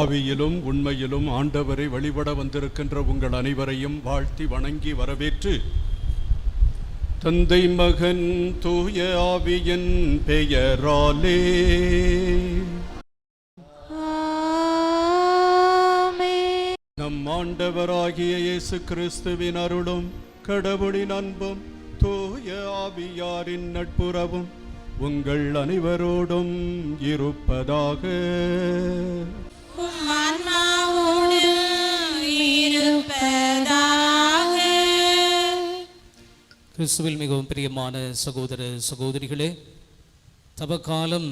ஆவியிலும் உண்மையிலும் ஆண்டவரை வழிபட வந்திருக்கின்ற உங்கள் அனைவரையும் வாழ்த்தி வணங்கி வரவேற்று, தந்தை மகன் தூய ஆவியின் பெயராலே நம் ஆண்டவராகிய இயேசு கிறிஸ்துவின் அருளும் கடவுளின் அன்பும் தூய ஆவியாரின் நட்புறவும் உங்கள் அனைவரோடும் இருப்பதாக. கிறிஸ்துவில் மிகவும் பிரியமான சகோதர சகோதரிகளே, தவக்காலம்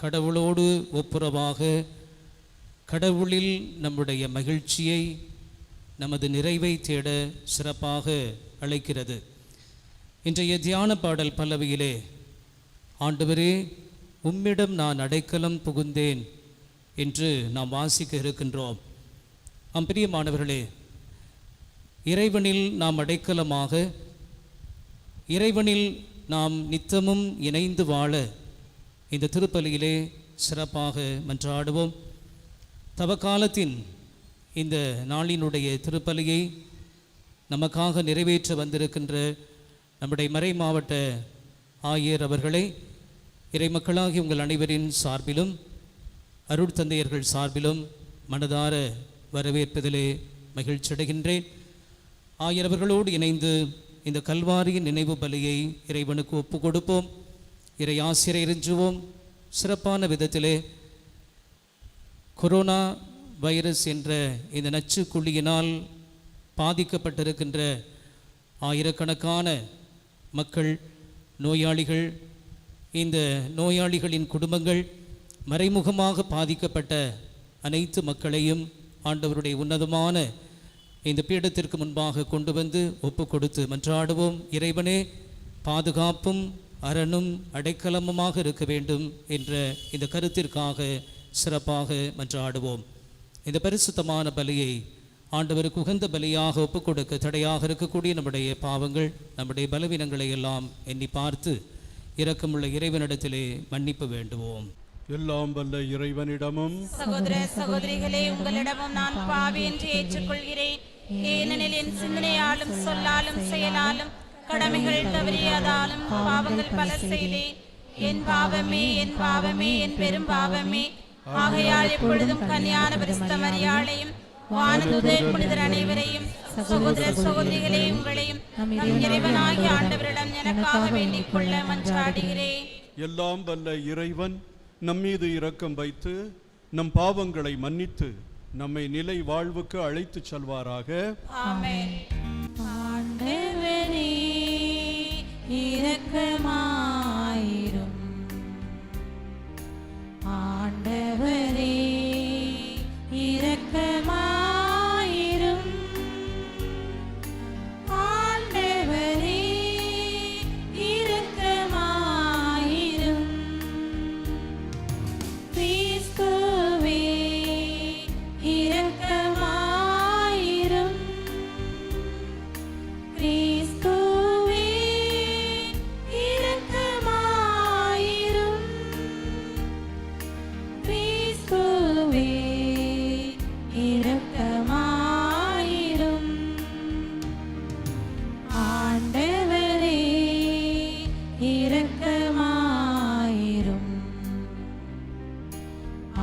கடவுளோடு ஒப்புரவாக கடவுளில் நம்முடைய மகிழ்ச்சியை, நமது நிறைவை தேட சிறப்பாக அழைக்கிறது. இன்றைய தியான பாடல் பல்லவியிலே, ஆண்டவரே உம்மிடம் நான் அடைக்கலம் புகுந்தேன் என்று நாம் வாசிக்க இருக்கின்றோம். பிரியமானவர்களே, இறைவனில் நாம் அடைக்கலமாக, இறைவனில் நாம் நித்தமும் இணைந்து வாழ இந்த திருப்பலியிலே சிறப்பாக மன்றாடுவோம். தவக்காலத்தின் இந்த நாளினுடைய திருப்பலியை நமக்காக நிறைவேற்ற வந்திருக்கின்ற நம்முடைய மறை மாவட்ட ஆயர் அவர்களை இறைமக்களாகி உங்கள் அனைவரின் சார்பிலும் அருட்தந்தையர்கள் சார்பிலும் மனதார வரவேற்பதிலே மகிழ்ச்சியடைகின்றேன். ஆயர் அவர்களோடு இணைந்து இந்த கல்வாரியின் நினைவு பலியை இறைவனுக்கு ஒப்பு கொடுப்போம். இறை ஆசிரியரை இறைஞ்சுவோம். சிறப்பான விதத்திலே கொரோனா வைரஸ் என்ற இந்த நச்சுக்குள்ளியினால் பாதிக்கப்பட்டிருக்கின்ற ஆயிரக்கணக்கான மக்கள், நோயாளிகள், இந்த நோயாளிகளின் குடும்பங்கள், மறைமுகமாக பாதிக்கப்பட்ட அனைத்து மக்களையும் ஆண்டவருடைய உன்னதமான இந்த பீடத்திற்கு முன்பாக கொண்டு வந்து ஒப்பு கொடுத்து மன்றாடுவோம். இறைவனே பாதுகாப்பும் அரணும் அடைக்கலமுமாக இருக்க வேண்டும் என்ற இந்த கருத்திற்காக சிறப்பாக மன்றாடுவோம். இந்த பரிசுத்தமான பலியை ஆண்டவருக்கு உகந்த பலியாக ஒப்பு கொடுக்க தடையாக இருக்கக்கூடிய நம்முடைய பாவங்கள், நம்முடைய பலவீனங்களை எல்லாம் எண்ணி பார்த்து இரக்கமுள்ள இறைவனிடத்திலே மன்னிப்பு வேண்டுவோம். எல்லாம் வல்ல இறைவனிடமும் சகோதர சகோதரிகளே, உங்களிடமும் நான் பாவி என்று ஏற்றுக்கொள்கிறேன். ஏனெனில் என் சிந்தனையாலும் சொல்லாலும் செயலாலும் கடமைகள் தவறியதாலும் பாவங்கள் பல செய்தேன். என் பாவமே, என் பாவமே, என் பெரும் பாவமே. ஆகையால் எப்பொழுதும் கன்னியான பரிசுத்த மரியாளையும் வானதூதர் புனிதர் அனைவரையும், சகோதர சகோதரிகளே, உங்களையும் நம் இறைவனாகிய ஆண்டவரிடம் எனக்காக வேண்டிக் கொள்ள மன்றாடுகிறேன். எல்லாம் வல்ல இறைவன் நம்மீது இரக்கம் வைத்து நம் பாவங்களை மன்னித்து நம்மை நிலை வாழ்வுக்கு அழைத்து செல்வாராக. ஆமென். ஆண்டவரே இரக்கமாயிரும். ஆண்டவரே இரக்கமாயிரும். ஆண்டவரே இரக்கமாயிரும். கிறிஸ்துவே இரக்கமாயிரும். கிறிஸ்துவே இரக்கமாயிரும். கிறிஸ்துவே இரக்கமாயிரும். ஆண்டவரே இரக்கமாயிரும்.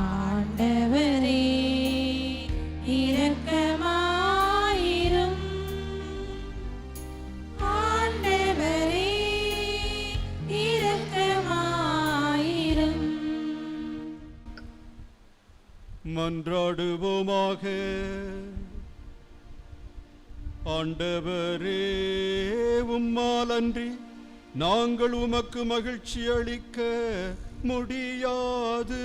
ஆண்டவரே இரக்கமாயிரும். ஆண்டவரே இரக்கமாயிரும். மன்றாடுவோமாக. ஆண்டவரே, உம்மாலன்றி நாங்கள் உமக்கு மகிழ்ச்சி அளிக்க முடியாது.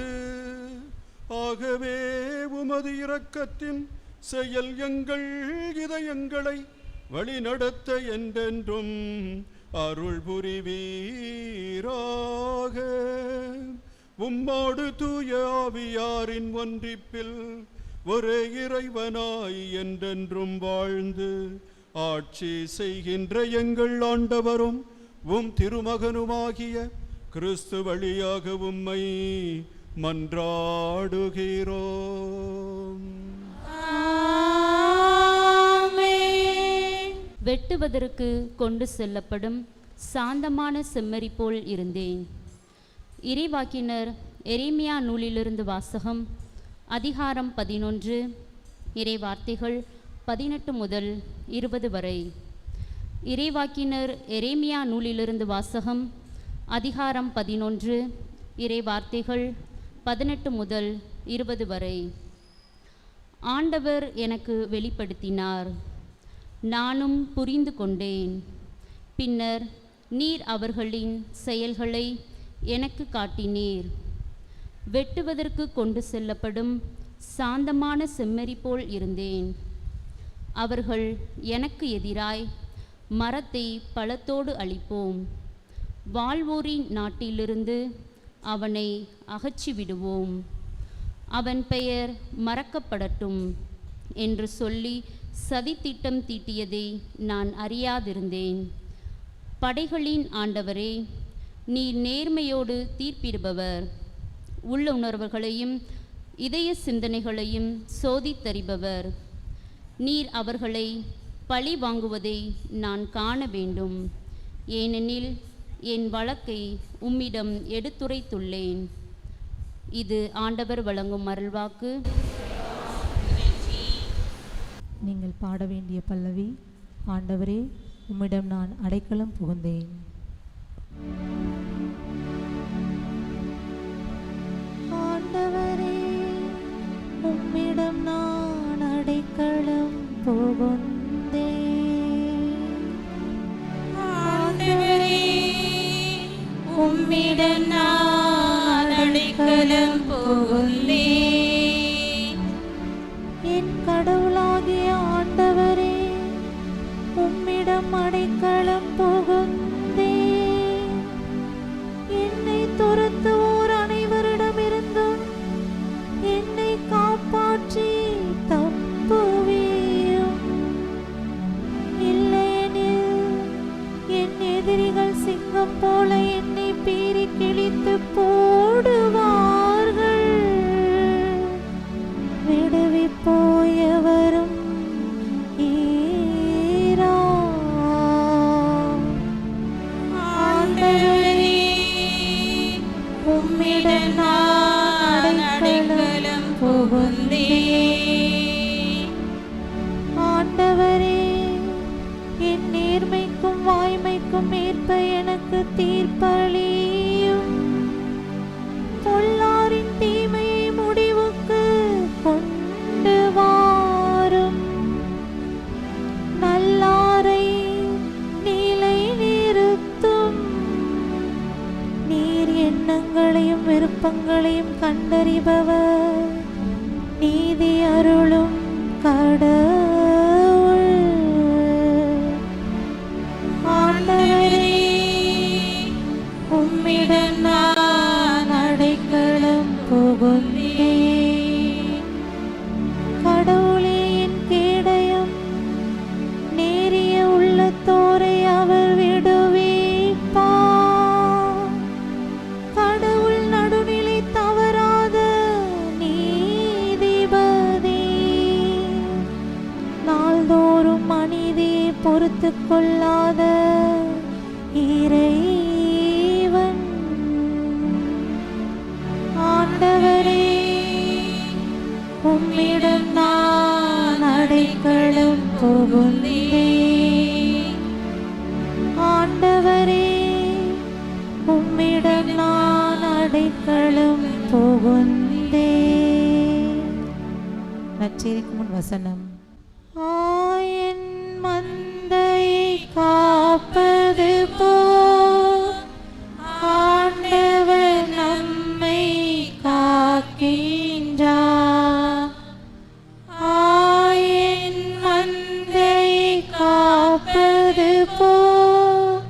ஆகவே உமது இரக்கத்தின் செயல் எங்கள் இதயங்களை வழிநடத்த என்றென்றும் அருள் புரிவீராக. உம்மோடு தூய ஆவியாரின் ஒன்றிப்பில் ஒரே இறைவனாய் என்றென்றும் வாழ்ந்து ஆட்சி செய்கின்ற எங்கள் ஆண்டவரும் உம் திருமகனுமாகிய கிறிஸ்து வழியாக உம்மை மன்றாடுகிறோம். வெட்டுவதற்கு கொண்டு செல்லப்படும் சாந்தமான செம்மறி போல் இருந்தேன். இறைவாக்கினர் எரேமியா நூலிலிருந்து வாசகம். அதிகாரம் 11, இறைவார்த்தைகள் 18 முதல் 20 வரை. இறைவாக்கினர் எரேமியா நூலிலிருந்து வாசகம். அதிகாரம் 11, இறைவார்த்தைகள் 18 முதல் 20 வரை. ஆண்டவர் எனக்கு வெளிப்படுத்தினார், நானும் புரிந்து கொண்டேன். பின்னர் நீர் அவர்களின் செயல்களை எனக்கு காட்டினீர். வெட்டுவதற்கு கொண்டு செல்லப்படும் சாந்தமான செம்மறி போல் இருந்தேன். அவர்கள் எனக்கு எதிராய், மரத்தை பழத்தோடு அழிப்போம், வாழ்வோரின் நாட்டிலிருந்து அவனை அகற்றிவிடுவோம், அவன் பெயர் மறக்கப்படட்டும் என்று சொல்லி சதித்திட்டம் தீட்டியதை நான் அறியாதிருந்தேன். படைகளின் ஆண்டவரே, நீர் நேர்மையோடு தீர்ப்பிடுபவர், உள்ளுணர்வுகளையும் இதய சிந்தனைகளையும் சோதித்தறிபவர். நீர் அவர்களை பழி வாங்குவதை நான் காண வேண்டும், ஏனெனில் என் வழக்கை உம்மிடம் எடுத்துரைத்துள்ளேன். இது ஆண்டவர் வழங்கும் அருள்வாக்கு. நீங்கள் பாட வேண்டிய பல்லவி, ஆண்டவரே உம்மிடம் நான் அடைக்கலம் புகுந்தேன். ஆண்டவரே உம்மிடம் நான் அடைக்கலம் புகுந்தேன். ஆண்டவரே உம்மிடம் நான் அடைக்கலம் புகுந்தேன். என் கடவுளாகிய ஆண்டவரே உம்மிடம் அடைக்கலம் புகுந்தேன். என்னை துரத்துவோர் அனைவரிடமிருந்தும் என்னை காப்பாற்றி தப்புவியும். இல்லையெனில் என் எதிரிகள் சிங்கம் போல என்னை பீறி கிழித்து போடுவார்கள். விடுவிப்போயவரும் உம்மிடம் நான் அடைக்கலம் புகுந்தேன். ஆண்டவரே என் நேர்மைக்கும் வாய்மைக்கும் ஏற்ப எனக்கு தீர்ப்பளியும். பொல்லாரின் தீமையை முடிவுக்கு கொண்டு வாரும். நல்லாரை நிலை நிறுத்தும். நீர் எண்ணங்களையும் விருப்பங்களையும் கண்டறிபவர், நீதி அருளும் கடவுள். ஆண்டவரே உம்மிடம் நான் அடைக்கலம் புகுந்தேன். கடவுளே என் கேடயம், நேரிய உள்ளத்தோரை அவர் விடுவிப்பார். கடவுள் நடுநிலை தவறாத நீதிபதி, நாள்தோறும் அநீதியை பொறுத்து கொள்ளாத இறைவன். ஆண்டவரே உம்மிடம் நான் அடைக்கலம் புகுந்தேன். ஆண்டவரே உம்மிடம் நான் அடைக்கலம் புகுந்தேன். நற்செய்திக்கு முன் வசனம். ஆயன் மந்தையை காப்பது போல் ஆண்டவர் நம்மை காக்கின்றார். ஆயன் மந்தையை காப்பது போல்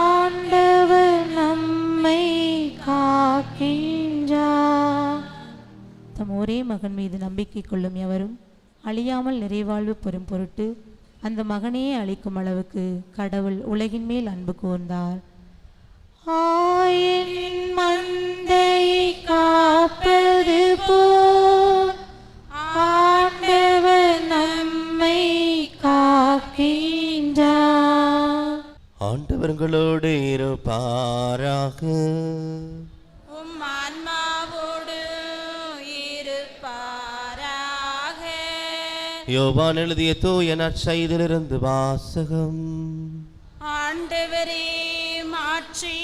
ஆண்டவர் நம்மை காக்கின்றார். தம் ஒரே மகன் மீது நம்பிக்கை கொள்ளும் எவரும் அழியாமல் நிறைவாழ்வு பெறும் பொருட்டு அந்த மகனையே அளிக்கும் அளவுக்கு கடவுள் உலகின் மேல் அன்பு கூர்ந்தார். ஆயன் மந்தையை ஆண்டவர் உங்களோடு இருப்பாராக. உம் ஆன்மாவோடு இருப்பாராக. யோவான் எழுதிய தூய நற்செய்தியிலிருந்து வாசகம். ஆண்டவரே மாற்றி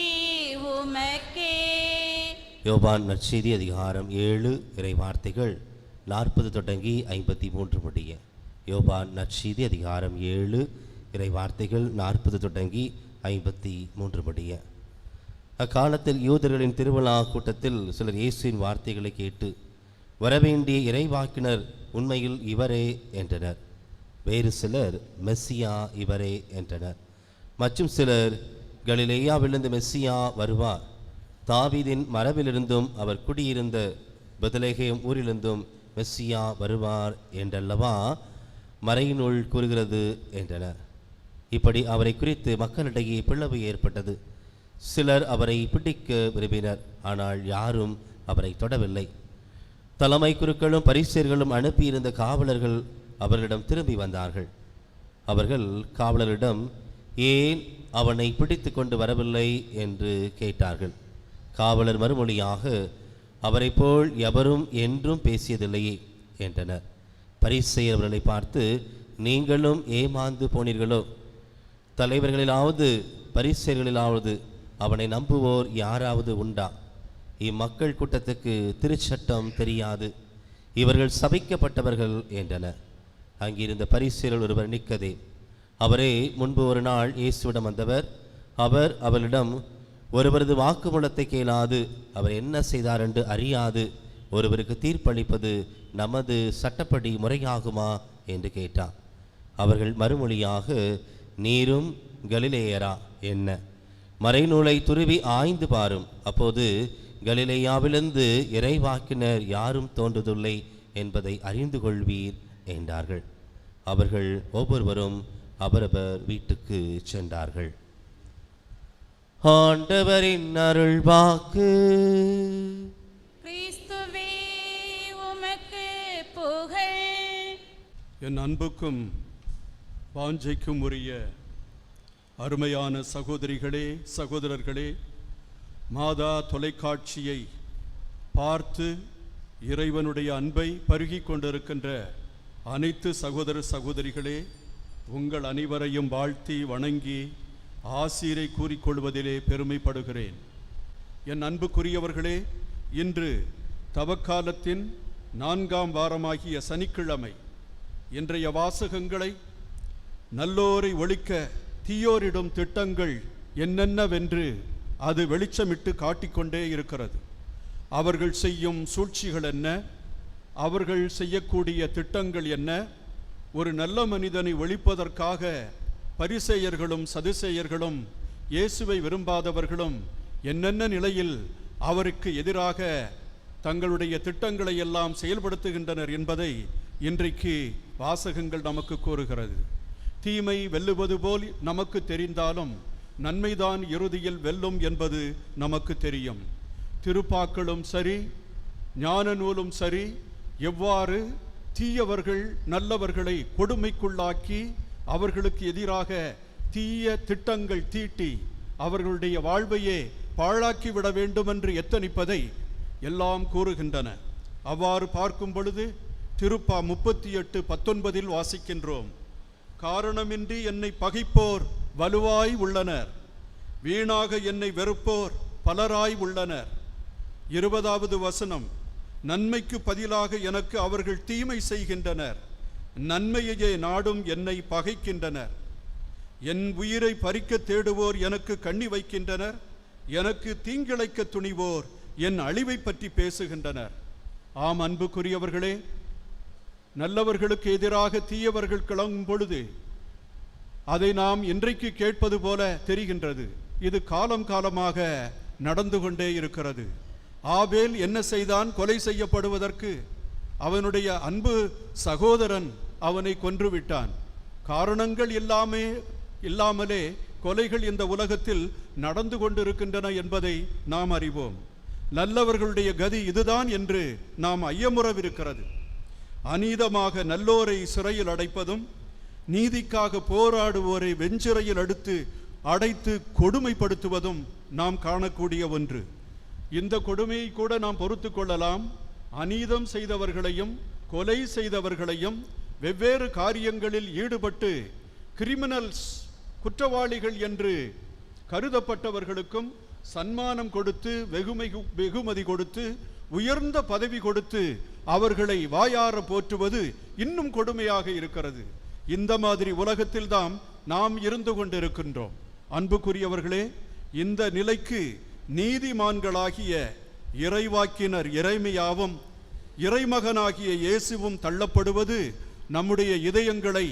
உமக்கே. யோவான் நற்செய்தி அதிகாரம் 7 இறை வார்த்தைகள் 40 தொடங்கி 53 முடிய. யோவான் நற்செய்தி அதிகாரம் 7 இறை வார்த்தைகள் 40 தொடங்கி 53 முடிய. அக்காலத்தில் யூதர்களின் திருவிழா கூட்டத்தில் சிலர் இயேசுவின் வார்த்தைகளை கேட்டு, வரவேண்டிய இறைவாக்கினர் உண்மையில் இவரே என்றனர். வேறு சிலர் மெஸ்ஸியா இவரே என்றனர். மற்றும் சிலர், கலிலேயாவிலிருந்து மெஸ்ஸியா வருவார், தாவீதின் மரபிலிருந்தும் அவர் குடியிருந்த பெத்லகேம் ஊரிலிருந்தும் மெஸ்ஸியா வருவார் என்றல்லவா மறைநூல் கூறுகிறது என்றனர். இப்படி அவரை குறித்து மக்களிடையே பிளவு ஏற்பட்டது. சிலர் அவரை பிடிக்க விரும்பினர், ஆனால் யாரும் அவரை தொடவில்லை. தலைமை குருக்களும் பரிசேயர்களும் அனுப்பியிருந்த காவலர்கள் அவர்களிடம் திரும்பி வந்தார்கள். அவர்கள் காவலரிடம், ஏன் அவனை பிடித்து கொண்டு வரவில்லை என்று கேட்டார்கள். காவலர் மறுமொழியாக, அவரை போல் எவரும் என்றும் பேசியதில்லையே என்றனர். பரிசேயர் அவர்களை பார்த்து, நீங்களும் ஏமாந்து போனீர்களோ? தலைவர்களிலாவது பரிசேயர்களிலாவது அவனை நம்புவோர் யாராவது உண்டா? இம்மக்கள் கூட்டத்துக்கு திருச்சட்டம் தெரியாது, இவர்கள் சபிக்கப்பட்டவர்கள் என்றனர். அங்கிருந்த பரிசேயரில் ஒருவர் நிக்கதே, அவரே முன்பு ஒரு நாள் இயேசுவிடம் வந்தவர். அவர் அவரிடம், ஒருவரது வாக்குமூலத்தை கேளாது அவர் என்ன செய்தார் என்று அறியாது ஒருவருக்கு தீர்ப்பளிப்பது நமது சட்டப்படி முறையாகுமா என்று கேட்டார். அவர்கள் மறுமொழியாக, நீரும் கலிலேயரா என்ன? மறைநூலை துருவி ஆய்ந்து பாரும், அப்போது கலிலேயாவிலிருந்து இறைவாக்கினர் யாரும் தோன்றுவதில்லை என்பதை அறிந்து கொள்வீர் என்றார்கள். அவர்கள் ஒவ்வொருவரும் அவரவர் வீட்டுக்கு சென்றார்கள். ஆண்டவரின் அருள் வாக்கு. கிறிஸ்துவே உமக்கு புகழ். என் அன்புக்கும் வாஞ்சைக்கும் உரிய அருமையான சகோதரிகளே, சகோதரர்களே, மாதா தொலைக்காட்சியை பார்த்து இறைவனுடைய அன்பை பருகிக் கொண்டிருக்கின்ற அனைத்து சகோதர சகோதரிகளே, உங்கள் அனைவரையும் வாழ்த்தி வணங்கி ஆசீரை கூறிக்கொள்வதிலே பெருமைப்படுகிறேன். என் அன்புக்குரியவர்களே, இன்று தவக்காலத்தின் 4ஆம் வாரமாகிய சனிக்கிழமை. இன்றைய வாசகங்களை நல்லோரை ஒழிக்க தீயோரிடும் திட்டங்கள் என்னென்னவென்று அது வெளிச்சமிட்டு காட்டிக்கொண்டே இருக்கிறது. அவர்கள் செய்யும் சூழ்ச்சிகள் என்ன, அவர்கள் செய்யக்கூடிய திட்டங்கள் என்ன, ஒரு நல்ல மனிதனை ஒழிப்பதற்காக பரிசேயர்களும் சதுசேயர்களும் இயேசுவை விரும்பாதவர்களும் என்னென்ன நிலையில் அவருக்கு எதிராக தங்களுடைய திட்டங்களை எல்லாம் செயல்படுத்துகின்றனர் என்பதை இன்றைக்கு வாசகங்கள் நமக்கு கூறுகிறது. தீமை வெல்லுவது போல் நமக்கு தெரிந்தாலும் நன்மைதான் இறுதியில் வெல்லும் என்பது நமக்கு தெரியும். திருப்பாக்களும் சரி, ஞான நூலும் சரி, எவ்வாறு தீயவர்கள் நல்லவர்களை கொடுமைக்குள்ளாக்கி அவர்களுக்கு எதிராக தீய திட்டங்கள் தீட்டி அவர்களுடைய வாழ்வையே பாழாக்கிவிட வேண்டுமென்று எத்தனிப்பதை எல்லாம் கூறுகின்றன. அவ்வாறு பார்க்கும் பொழுது திருப்பா 38:19 வாசிக்கின்றோம், காரணமின்றி என்னை பகைப்போர் வலுவாய் உள்ளனர், வீணாக என்னை வெறுப்போர் பலராய் உள்ளனர். 20வது வசனம், நன்மைக்கு பதிலாக எனக்கு அவர்கள் தீமை செய்கின்றனர், நன்மையையே நாடும் என்னை பகைக்கின்றனர். என் உயிரை பறிக்க தேடுவோர் எனக்கு கண்ணி வைக்கின்றனர், எனக்கு தீங்கிழைக்க துணிவோர் என் அழிவை பற்றி பேசுகின்றனர். ஆம் அன்புக்குரியவர்களே, நல்லவர்களுக்கு எதிராக தீயவர்கள் கிளம்பும் பொழுது அதை நாம் இன்றைக்கு கேட்பது போல தெரிகின்றது. இது காலம் காலமாக நடந்து கொண்டே இருக்கிறது. ஆபேல் என்ன செய்தான்? கொலை செய்யப்படுவதற்கு அவனுடைய அன்பு சகோதரன் அவனை கொன்றுவிட்டான். காரணங்கள் இல்லாமலே கொலைகள் இந்த உலகத்தில் நடந்து கொண்டிருக்கின்றன என்பதை நாம் அறிவோம். நல்லவர்களுடைய கதி இதுதான் என்று நாம் ஐயமுறவிருக்கிறது. அநீதமாக நல்லோரை சிறையில் அடைப்பதும், நீதிக்காக போராடுவோரை வெஞ்சிறையில் அடுத்து அடைத்து கொடுமைப்படுத்துவதும் நாம் காணக்கூடிய ஒன்று. இந்த கொடுமையை கூட நாம் பொறுத்து கொள்ளலாம். அநீதம் செய்தவர்களையும் கொலை செய்தவர்களையும் வெவ்வேறு காரியங்களில் ஈடுபட்டு கிரிமினல்ஸ், குற்றவாளிகள் என்று கருதப்பட்டவர்களுக்கும் சன்மானம் கொடுத்து வெகுமதி கொடுத்து உயர்ந்த பதவி கொடுத்து அவர்களை வாயார போற்றுவது இன்னும் கொடுமையாக இருக்கிறது. இந்த மாதிரி உலகத்தில்தான் நாம் இருந்து கொண்டிருக்கின்றோம். அன்புக்குரியவர்களே, இந்த நிலைக்கு நீதிமான்களாகிய இறைவாக்கினர் எரேமியாவும் இறைமகனாகிய இயேசுவும் தள்ளப்படுவது நம்முடைய இதயங்களை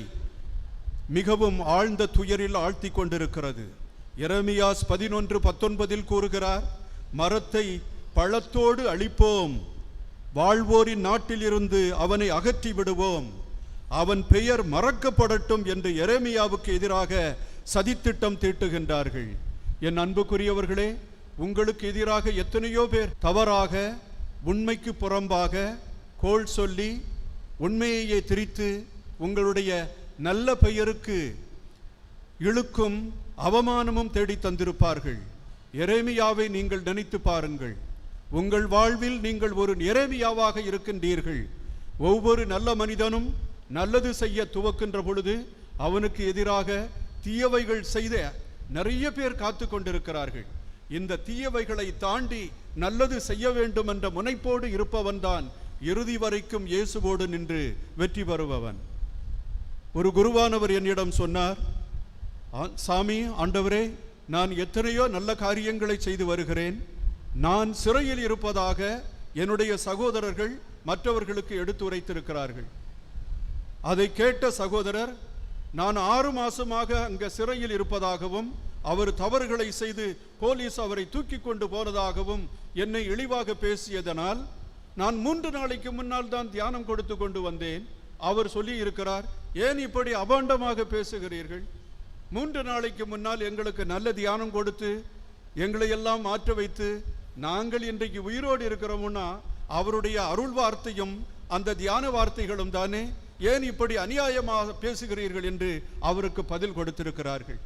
மிகவும் ஆழ்ந்த துயரில் ஆழ்த்தி கொண்டிருக்கிறது. எரேமியாஸ் 11:19 கூறுகிறார், மரத்தை பழத்தோடு அழிப்போம், வாழ்வோரின் நாட்டிலிருந்து அவனை அகற்றி விடுவோம், அவன் பெயர் மறக்கப்படட்டும் என்று எரேமியாவுக்கு எதிராக சதித்திட்டம் தீட்டுகின்றார்கள். என் அன்புக்குரியவர்களே, உங்களுக்கு எதிராக எத்தனையோ பேர் தவறாக, உண்மைக்கு புறம்பாக கோள் சொல்லி உண்மையையே திரித்து உங்களுடைய நல்ல பெயருக்கு இழுக்கும் அவமானமும் தேடி தந்திருப்பார்கள். எரேமியாவை நீங்கள் நினைத்து பாருங்கள். உங்கள் வாழ்வில் நீங்கள் ஒரு எரேமியாவாக இருக்கின்றீர்கள். ஒவ்வொரு நல்ல மனிதனும் நல்லது செய்ய துவக்கின்ற பொழுது அவனுக்கு எதிராக தீயவைகள் செய்த நிறைய பேர் காத்து கொண்டிருக்கிறார்கள். இந்த தீயவைகளை தாண்டி நல்லது செய்ய வேண்டும் என்ற முனைப்போடு இருப்பவன்தான் இறுதி வரைக்கும் இயேசுவோடு நின்று வெற்றி பெறுபவன். ஒரு குருவானவர் என்னிடம் சொன்னார், சாமி, ஆண்டவரே, நான் எத்தனையோ நல்ல காரியங்களை செய்து வருகிறேன். நான் சிறையில் இருப்பதாக என்னுடைய சகோதரர்கள் மற்றவர்களுக்கு எடுத்துரைத்திருக்கிறார்கள். அதை கேட்ட சகோதரர், நான் 6 மாசமாக அங்க சிறையில் இருப்பதாகவும் அவர் தவறுகளை செய்து போலீஸ் அவரை தூக்கி கொண்டு போனதாகவும் என்னை இழிவாக பேசியதனால் நான் 3 நாளைக்கு முன்னால் தான் தியானம் கொடுத்து கொண்டு வந்தேன். அவர் சொல்லி இருக்கிறார், ஏன் இப்படி அபாண்டமாக பேசுகிறீர்கள்? 3 நாளைக்கு முன்னால் எங்களுக்கு நல்ல தியானம் கொடுத்து எங்களை எல்லாம் மாற்ற வைத்து நாங்கள் இன்றைக்கு உயிரோடு இருக்கிறோம்னா அவருடைய அருள் வார்த்தையும் அந்த தியான வார்த்தைகளும் தானே, ஏன் இப்படி அநியாயமாக பேசுகிறீர்கள் என்று அவருக்கு பதில் கொடுத்திருக்கிறார்கள்.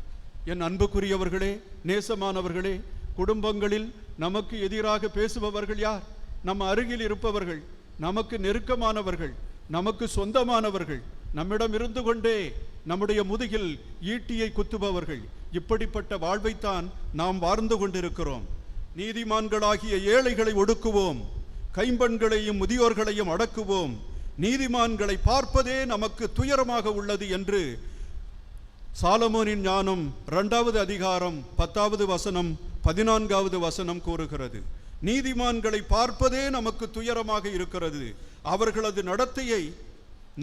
என் அன்புக்குரியவர்களே, நேசமானவர்களே, குடும்பங்களில் நமக்கு எதிராக பேசுபவர்கள் யார்? நம்ம அருகில் இருப்பவர்கள், நமக்கு நெருக்கமானவர்கள், நமக்கு சொந்தமானவர்கள், நம்மிடம் இருந்து கொண்டே நம்முடைய முதுகில் ஈட்டியை குத்துபவர்கள். இப்படிப்பட்ட வாழ்வைத்தான் நாம் வாழ்ந்து கொண்டிருக்கிறோம். நீதிமான்களாகிய ஏழைகளை ஒடுக்குவோம், கைம்பெண்களையும் முதியோர்களையும் அடக்குவோம், நீதிமான்களை பார்ப்பதே நமக்கு துயரமாக உள்ளது என்று சாலமோனின் ஞானம் 2வது அதிகாரம் 10வது வசனம் 14வது வசனம் கூறுகிறது. நீதிமான்களை பார்ப்பதே நமக்கு துயரமாக இருக்கிறது, அவர்களது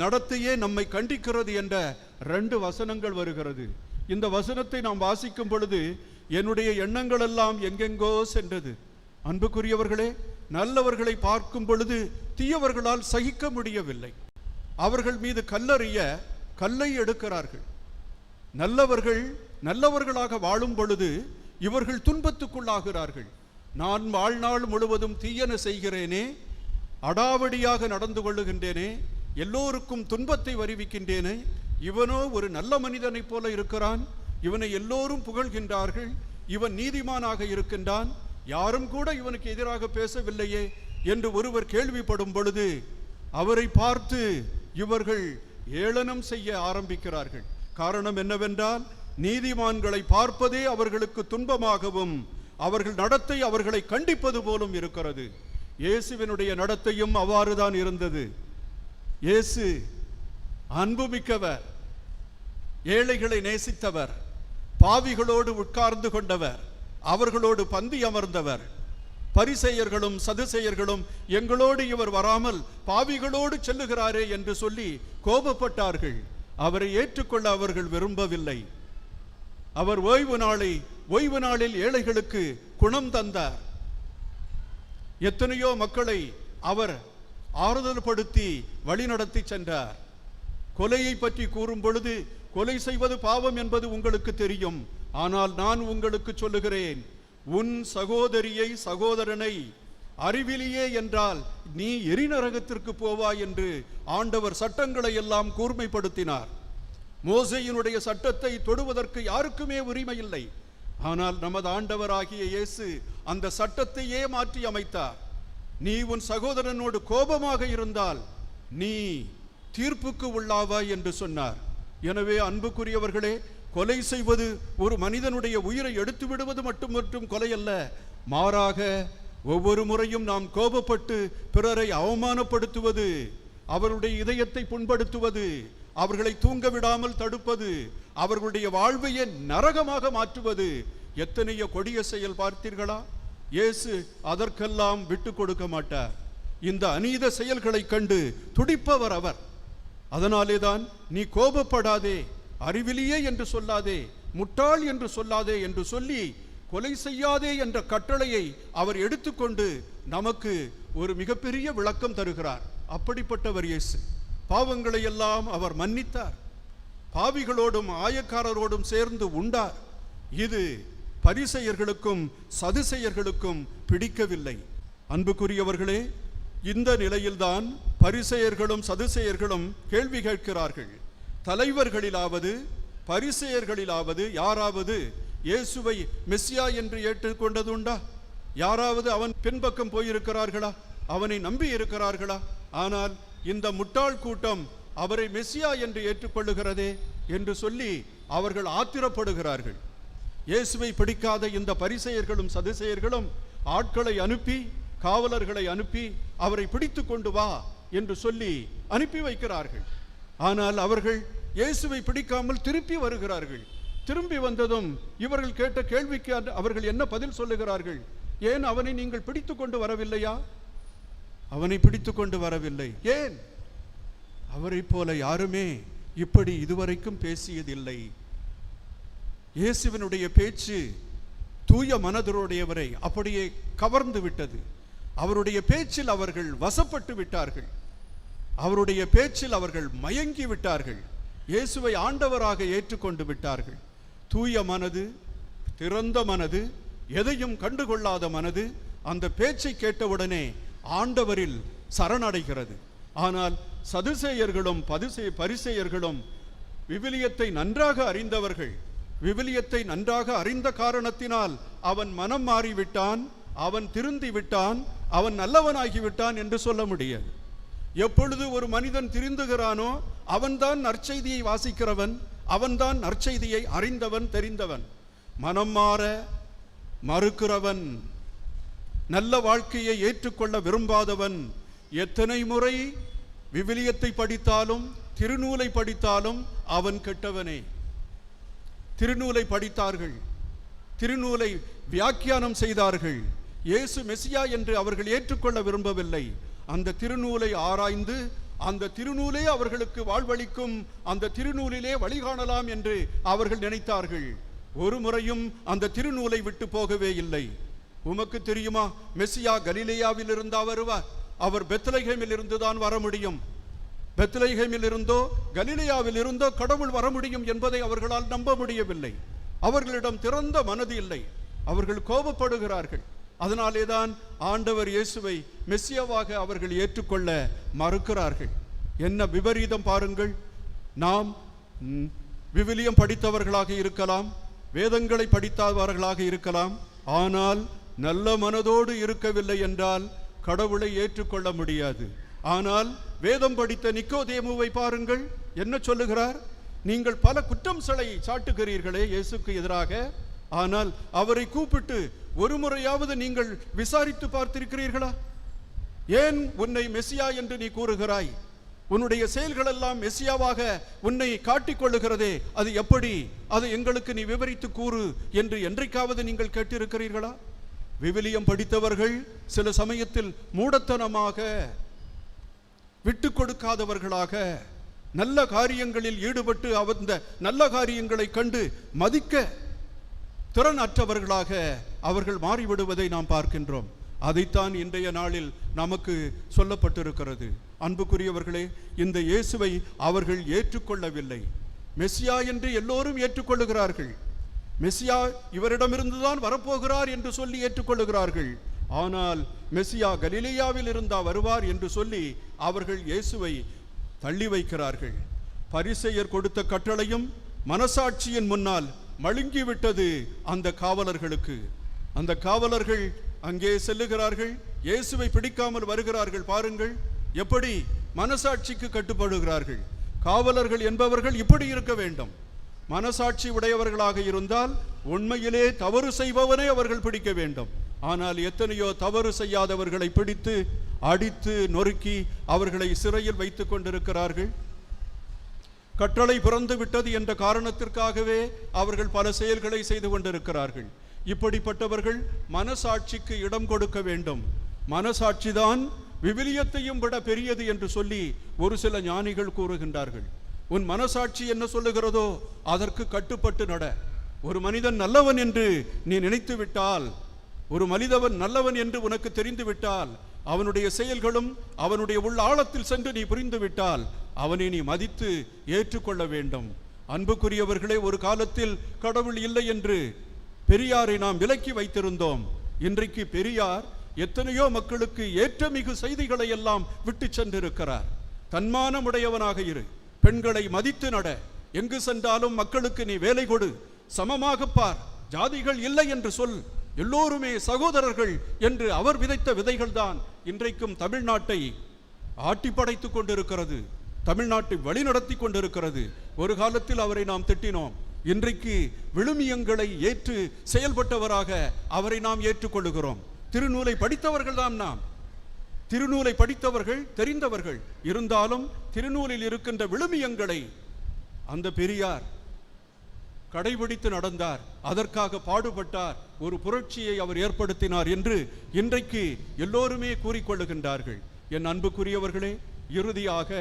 நடத்தையே நம்மை கண்டிக்கிறது என்ற 2 வசனங்கள் வருகிறது. இந்த வசனத்தை நாம் வாசிக்கும் பொழுது என்னுடைய எண்ணங்கள் எல்லாம் எங்கெங்கோ சென்றது. அன்புக்குரியவர்களே, நல்லவர்களை பார்க்கும் பொழுது தீயவர்களால் சகிக்க முடியவில்லை. அவர்கள் மீது கல்லெறிய கல்லை எடுக்கிறார்கள். நல்லவர்களாக வாழும் பொழுது இவர்கள் துன்பத்துக்குள்ளாகிறார்கள். நான் வாழ்நாள் முழுவதும் தீயன செய்கிறேனே, அடாவடியாக நடந்து கொள்ளுகின்றேனே, எல்லோருக்கும் துன்பத்தை வருவிக்கின்றேனே, இவனோ ஒரு நல்ல மனிதனைப் போல இருக்கிறான், இவனை எல்லோரும் புகழ்கின்றார்கள், இவன் நீதிமானாக இருக்கின்றான், யாரும் கூட இவனுக்கு எதிராக பேசவில்லையே என்று ஒருவர் கேள்விப்படும் பொழுது அவரை பார்த்து இவர்கள் ஏளனம் செய்ய ஆரம்பிக்கிறார்கள். காரணம் என்னவென்றால், நீதிமான்களை பார்ப்பதே அவர்களுக்கு துன்பமாகவும் அவர்கள் நடத்தை அவர்களை கண்டிப்பது போலும் இருக்கிறது. இயேசுவினுடைய நடத்தையும் அவ்வாறுதான் இருந்தது. இயேசு அன்புமிக்கவர், ஏழைகளை நேசித்தவர், பாவிகளோடு உட்கார்ந்து கொண்டவர், அவர்களோடு பந்தி அமர்ந்தவர். பரிசேயர்களும் சதுசேயர்களும் எங்களோடு இவர் வராமல் பாவிகளோடு செல்லுகிறாரே என்று சொல்லி கோபப்பட்டார்கள். அவரை ஏற்றுக்கொள்ள அவர்கள் விரும்பவில்லை. அவர் ஓய்வு நாளில் ஏழைகளுக்கு குணம் தந்தார். எத்தனையோ மக்களை அவர் ஆறுதல் படுத்தி வழிநடத்தி சென்றார். கொலையை பற்றி கூறும் பொழுது, கொலை செய்வது பாவம் என்பது உங்களுக்கு தெரியும். ஆனால் நான் உங்களுக்கு சொல்லுகிறேன், உன் சகோதரனை அறிவிலியே என்றால் நீ எரிநரகத்திற்கு போவாய் என்று ஆண்டவர் சட்டங்களை எல்லாம் கூர்மைப்படுத்தினார். மோசேயினுடைய சட்டத்தை தொடுவதற்கு யாருக்குமே உரிமை இல்லை. ஆனால் நமது ஆண்டவராகிய இயேசு அந்த சட்டத்தையே மாற்றி அமைத்தார். நீ உன் சகோதரனோடு கோபமாக இருந்தால் நீ தீர்ப்புக்கு உள்ளாவாய் என்று சொன்னார். எனவே அன்புக்குரியவர்களே, கொலை செய்வது ஒரு மனிதனுடைய உயிரை எடுத்து விடுவது மட்டும் கொலை அல்ல. மாறாக ஒவ்வொரு முறையும் நாம் கோபப்பட்டு பிறரை அவமானப்படுத்துவது, அவருடைய இதயத்தை புண்படுத்துவது, அவர்களை தூங்க விடாமல் தடுப்பது, அவர்களுடைய வாழ்வையே நரகமாக மாற்றுவது எத்தனையோ கொடிய செயல் பார்த்தீர்களா? இயேசு அதற்கெல்லாம் விட்டு கொடுக்க மாட்டார். இந்த அநீத செயல்களை கண்டு துடிப்பவர் அவர். அதனாலே தான் நீ கோபப்படாதே, அறிவிலியே என்று சொல்லாதே, முட்டாள் என்று சொல்லாதே என்று சொல்லி கொலை செய்யாதே என்ற கட்டளையை அவர் எடுத்துக்கொண்டு நமக்கு ஒரு மிகப்பெரிய விளக்கம் தருகிறார். அப்படிப்பட்டவர் இயேசு. பாவங்களை எல்லாம் அவர் மன்னித்தார். பாவிகளோடும் ஆயக்காரரோடும் சேர்ந்து உண்டார். இது பரிசேயர்களுக்கும் சதுசேயர்களுக்கும் பிடிக்கவில்லை. அன்புக்குரியவர்களே, இந்த நிலையில்தான் பரிசேயர்களும் சதுசேயர்களும் கேள்வி கேட்கிறார்கள். தலைவர்களிலாவது பரிசேயர்களிலாவது யாராவது இயேசுவை மெசியா என்று ஏற்றுக்கொண்டதுண்டா? யாராவது அவன் பின்பக்கம் போயிருக்கிறார்களா? அவனை நம்பி இருக்கிறார்களா? ஆனால் இந்த முட்டாள் கூட்டம் அவரை மெசியா என்று ஏற்றுக்கொள்ளுகிறதே என்று சொல்லி அவர்கள் ஆத்திரப்படுகிறார்கள். இயேசுவை பிடிக்காத இந்த பரிசேயர்களும் சதுசேயர்களும் ஆட்களை அனுப்பி, காவலர்களை அனுப்பி அவரை பிடித்து கொண்டு வா என்று சொல்லி அனுப்பி வைக்கிறார்கள். ஆனால் அவர்கள் இயேசுவை பிடிக்காமல் திருப்பி வருகிறார்கள். திரும்பி வந்ததும் இவர்கள் கேட்ட கேள்விக்கு அவர்கள் என்ன பதில் சொல்லுகிறார்கள்? ஏன் அவனை நீங்கள் பிடித்து கொண்டு வரவில்லையா? அவனை பிடித்து கொண்டு வரவில்லை. ஏன்? அவரை போல யாருமே இப்படி இதுவரைக்கும் பேசியதில்லை. இயேசுவினுடைய பேச்சு தூய மனதருடையவரை அப்படியே கவர்ந்து விட்டது. அவருடைய பேச்சில் அவர்கள் வசப்பட்டு விட்டார்கள். அவருடைய பேச்சில் அவர்கள் மயங்கி விட்டார்கள். இயேசுவை ஆண்டவராக ஏற்றுக்கொண்டு விட்டார்கள். தூய மனது, திறந்த மனது, எதையும் கண்டுகொள்ளாத மனது அந்த பேச்சை கேட்டவுடனே ஆண்டவரில் சரணடைகிறது. ஆனால் சதுசேயர்களும் பரிசேயர்களும் விவிலியத்தை நன்றாக அறிந்தவர்கள். விவிலியத்தை நன்றாக அறிந்த காரணத்தினால் அவன் மனம் மாறிவிட்டான், அவன் திருந்தி விட்டான், அவன் நல்லவனாகிவிட்டான் என்று சொல்ல முடியாது. எப்பொழுது ஒரு மனிதன் திருந்துகிறானோ அவன்தான் நற்செய்தியை வாசிக்கிறவன், அவன்தான் நற்செய்தியை அறிந்தவன், தெரிந்தவன். மனம் மாற மறுக்கிறவன், நல்ல வாழ்க்கையை ஏற்றுக்கொள்ள விரும்பாதவன் எத்தனை முறை விவிலியத்தை படித்தாலும் திருநூலை படித்தாலும் அவன் கெட்டவனே. திருநூலை படித்தார்கள், திருநூலை வியாக்கியானம் செய்தார்கள். இயேசு மெசியா என்று அவர்கள் ஏற்றுக்கொள்ள விரும்பவில்லை. அந்த திருநூலை ஆராய்ந்து அந்த திருநூலே அவர்களுக்கு வாழ்வளிக்கும், அந்த திருநூலிலே வழிகாணலாம் என்று அவர்கள் நினைத்தார்கள். ஒரு முறையும் அந்த திருநூலை விட்டு போகவே இல்லை. உமக்கு தெரியுமா, மெசியா கலிலேயாவில் இருந்தா வருவார்? அவர் பெத்லகேமில் இருந்துதான் வர முடியும். பெத்லகேமில் இருந்தோ கலிலேயாவில் இருந்தோ கடவுள் வர முடியும் என்பதை அவர்களால் நம்ப முடியவில்லை. அவர்களிடம் திறந்த மனது இல்லை. அவர்கள் கோபப்படுகிறார்கள். அதனாலேதான் ஆண்டவர் இயேசுவை மெசியாவாக அவர்கள் ஏற்றுக்கொள்ள மறுக்கிறார்கள். என்ன விபரீதம் பாருங்கள். நாம் விவிலியம் படித்தவர்களாக இருக்கலாம், வேதங்களை படித்தவர்களாக இருக்கலாம். ஆனால் நல்ல மனதோடு இருக்கவில்லை என்றால் கடவுளை ஏற்றுக்கொள்ள முடியாது. ஆனால் வேதம் படித்த நிக்கோதேமுவை பாருங்கள், என்ன சொல்லுகிறார்? நீங்கள் பல குற்றம் சாட்டுகிறீர்களே இயேசுக்கு எதிராக, ஆனால் அவரை கூப்பிட்டு ஒரு முறையாவது நீங்கள் விசாரித்து பார்த்திருக்கிறீர்களா? ஏன் உன்னை மெசியா என்று நீ கூறுகிறாய்? உன்னுடைய செயல்கள் எல்லாம் மெசியாவாக உன்னை காட்டிக்கொள்ளுகிறதே, அது எப்படி? அது எங்களுக்கு நீ விவரித்து கூறு என்று என்றைக்காவது நீங்கள் கேட்டிருக்கிறீர்களா? விவிலியம் படித்தவர்கள் சில சமயத்தில் மூடத்தனமாக, விட்டு கொடுக்காதவர்களாக, நல்ல காரியங்களில் ஈடுபட்டு அந்த நல்ல காரியங்களை கண்டு மதிக்க திறன் அற்றவர்களாக அவர்கள் மாறிவிடுவதை நாம் பார்க்கின்றோம். அதைத்தான் இன்றைய நாளில் நமக்கு சொல்லப்பட்டிருக்கிறது. அன்புக்குரியவர்களே, இந்த இயேசுவை அவர்கள் ஏற்றுக்கொள்ளவில்லை. மெசியா என்று எல்லோரும் ஏற்றுக்கொள்ளுகிறார்கள். மெசியா இவரிடமிருந்துதான் வரப்போகிறார் என்று சொல்லி ஏற்றுக்கொள்ளுகிறார்கள். ஆனால் மெசியா கலிலேயாவில் இருந்தா வருவார் என்று சொல்லி அவர்கள் இயேசுவை தள்ளி வைக்கிறார்கள். பரிசேயர் கொடுத்த கட்டளையும் மனசாட்சியின் முன்னால் மழுங்கிவிட்டது அந்த காவலர்களுக்கு. அந்த காவலர்கள் அங்கே செல்லுகிறார்கள், இயேசுவை பிடிக்காமல் வருகிறார்கள். பாருங்கள் எப்படி மனசாட்சிக்கு கட்டுப்படுகிறார்கள். காவலர்கள் என்பவர்கள் இப்படி இருக்க வேண்டும். மனசாட்சி உடையவர்களாக இருந்தால் உண்மையிலே தவறு செய்பவனே அவர்கள் பிடிக்க வேண்டும். ஆனால் எத்தனையோ தவறு செய்யாதவர்களை பிடித்து அடித்து நொறுக்கி அவர்களை சிறையில் வைத்துக் கொண்டிருக்கிறார்கள். கட்டளை பிறந்து விட்டது என்ற காரணத்திற்காகவே அவர்கள் பல செயல்களை செய்து கொண்டிருக்கிறார்கள். இப்படிப்பட்டவர்கள் மனசாட்சிக்கு இடம் கொடுக்க வேண்டும். மனசாட்சிதான் விவிலியத்தையும் விட பெரியது என்று சொல்லி ஒரு சில ஞானிகள் கூறுகின்றார்கள். உன் மனசாட்சி என்ன சொல்லுகிறதோ அதற்கு கட்டுப்பட்டு நட. ஒரு மனிதன் நல்லவன் என்று நீ நினைத்து விட்டால், ஒரு மனிதவன் நல்லவன் என்று உனக்கு தெரிந்து விட்டால், அவனுடைய செயல்களும் அவனுடைய உள்ள ஆழத்தில் சென்று நீ புரிந்து விட்டால் அவனை நீ மதித்து ஏற்றுக்கொள்ள வேண்டும். அன்புக்குரியவர்களே, ஒரு காலத்தில் கடவுள் இல்லை என்று பெரியாரை நாம் விலக்கி வைத்திருந்தோம். இன்றைக்கு பெரியார் எத்தனையோ மக்களுக்கு ஏற்றமிகு செய்திகளை எல்லாம் விட்டு சென்றிருக்கிறார். தன்மானமுடையவனாக இரு, பெண்களை மதித்து நட, எங்கு சென்றாலும் மக்களுக்கு நீ வேலை கொடு, சமமாக பார், ஜாதிகள் இல்லை என்று சொல், எல்லோருமே சகோதரர்கள் என்று அவர் விதைத்த விதைகள் தான் இன்றைக்கும் தமிழ்நாட்டை ஆட்டி படைத்துக் கொண்டிருக்கிறது, தமிழ்நாட்டை வழிநடத்தி கொண்டிருக்கிறது. ஒரு காலத்தில் அவரை நாம் திட்டினோம். இன்றைக்கு விழுமியங்களை ஏற்று செயல்பட்டவராக அவரை நாம் ஏற்றுக்கொள்ளுகிறோம். திருநூலை படித்தவர்கள் தான் நாம். திருநூலை படித்தவர்கள், தெரிந்தவர்கள். இருந்தாலும் திருநூலில் இருக்கின்ற விழுமியங்களை அந்த பெரியார் கடைபிடித்து நடந்தார், அதற்காக பாடுபட்டார், ஒரு புரட்சியை அவர் ஏற்படுத்தினார் என்று இன்றைக்கு எல்லோருமே கூறிக்கொள்ளுகின்றார்கள். என் அன்புக்குரியவர்களே, இறுதியாக